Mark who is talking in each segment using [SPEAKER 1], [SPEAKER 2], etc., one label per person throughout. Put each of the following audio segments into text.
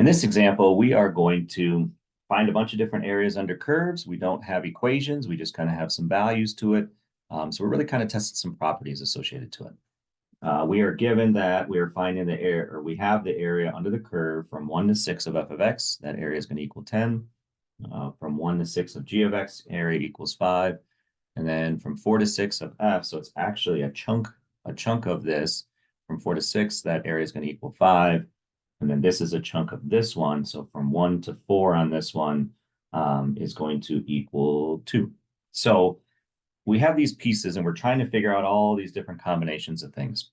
[SPEAKER 1] In this example, we are going to find a bunch of different areas under curves. We don't have equations. We just kind of have some values to it. So we're really kind of testing some properties associated to it. We are given that we are finding the area, or we have the area under the curve from 1 to 6 of f of x. That area is going to equal 10. From 1 to 6 of g of x, area equals 5. And then from 4 to 6 of f, so it's actually a chunk of this. From 4 to 6, that area is going to equal 5. And then this is a chunk of this one. So from 1 to 4 on this one is going to equal 2. So we have these pieces and we're trying to figure out all these different combinations of things.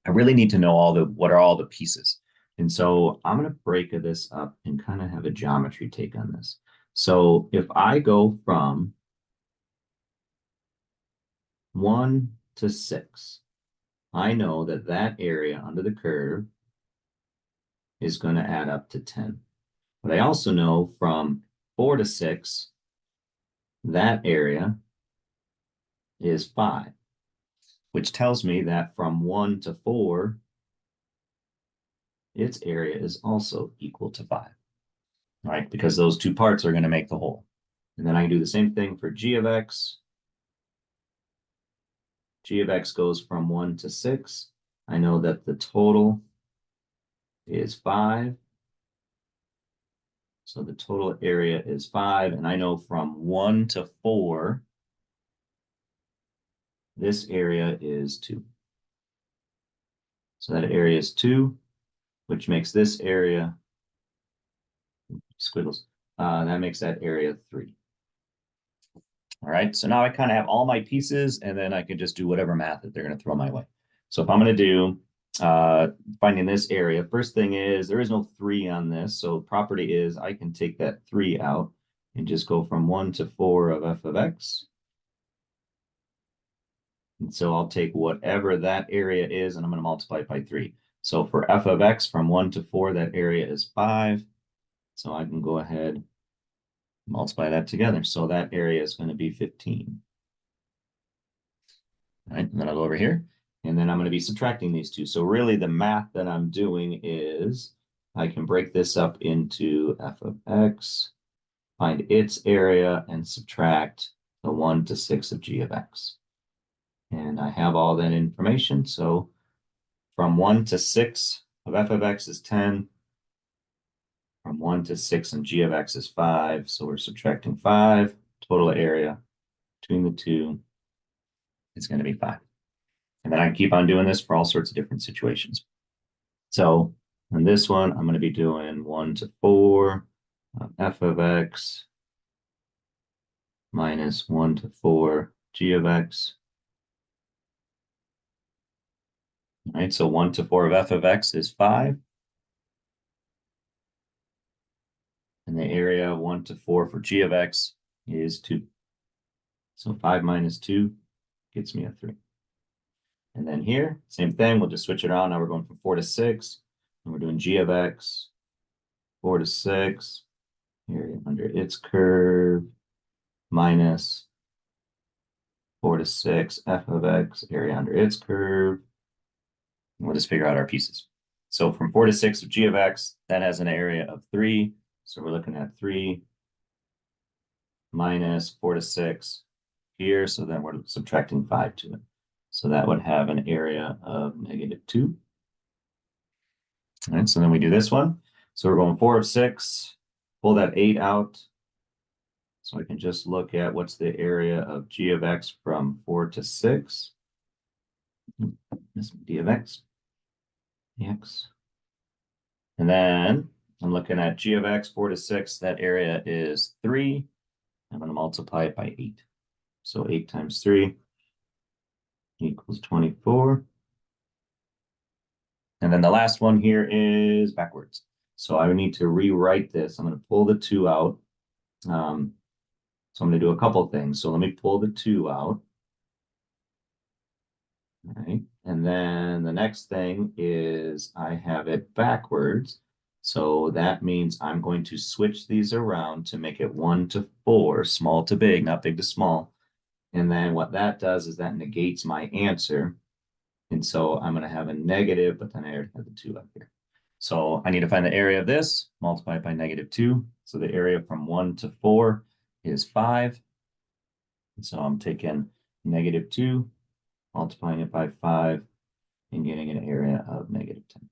[SPEAKER 1] I really need to know what are all the pieces. And so I'm going to break this up and kind of have a geometry take on this. So if I go from 1 to 6, I know that that area under the curve is going to add up to 10. But I also know from 4 to 6, that area is 5, which tells me that from 1 to 4, its area is also equal to 5, right? Because those two parts are going to make the whole. And then I can do the same thing for g of x. G of x goes from 1 to 6. I know that the total is 5. So the total area is 5. And I know from 1 to 4, this area is 2. So that area is 2, which makes this area, squiggles, that makes that area 3. All right, so now I kind of have all my pieces, and then I can just do whatever math that they're going to throw my way. So if I'm going to do finding this area, first thing is there is no 3 on this. So property is I can take that 3 out and just go from 1 to 4 of f of x. And so I'll take whatever that area is, and I'm going to multiply it by 3. So for f of x from 1 to 4, that area is 5. So I can go ahead and multiply that together. So that area is going to be 15. All right, and then I'll go over here, and then I'm going to be subtracting these two. So really the math that I'm doing is I can break this up into f of x, find its area, and subtract the 1 to 6 of g of x. And I have all that information. So from 1 to 6 of f of x is 10. From 1 to 6 and g of x is 5. So we're subtracting 5. Total area between the two is going to be 5. And then I keep on doing this for all sorts of different situations. So on this one, I'm going to be doing 1 to 4 of f of x minus 1 to 4 g of x. All right, so 1 to 4 of f of x is 5. And the area of 1 to 4 for g of x is 2. So 5 minus 2 gets me a 3. And then here, same thing, we'll just switch it around. Now we're going from 4 to 6, and we're doing g of x, 4 to 6, area under its curve, minus 4 to 6, f of x, area under its curve. And we'll just figure out our pieces. So from 4 to 6 of g of x, that has an area of 3. So we're looking at 3 minus 4 to 6 here. So then we're subtracting 5 to it. So that would have an area of -2. All right, so then we do this one. So we're going 4 of 6, pull that 8 out. So I can just look at what's the area of g of x from 4 to 6. D of x, dx. And then I'm looking at g of x, 4 to 6. That area is 3. I'm going to multiply it by 8. So 8 times 3 equals 24. And then the last one here is backwards. So I need to rewrite this. I'm going to pull the 2 out. So I'm going to do a couple things. So let me pull the 2 out. All right. And then the next thing is I have it backwards. So that means I'm going to switch these around to make it 1 to 4, small to big, not big to small. And then what that does is that negates my answer. And so I'm going to have a negative, but then I already have the 2 up here. So I need to find the area of this, multiply it by -2. So the area from 1 to 4 is 5. And so I'm taking -2, multiplying it by 5, and getting an area of -10.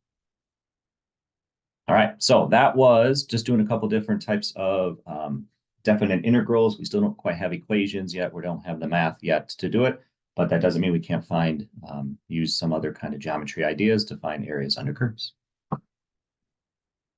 [SPEAKER 1] All right, so that was just doing a couple different types of definite integrals. We still don't quite have equations yet. We don't have the math yet to do it, but that doesn't mean we can't use some other kind of geometry ideas to find areas under curves.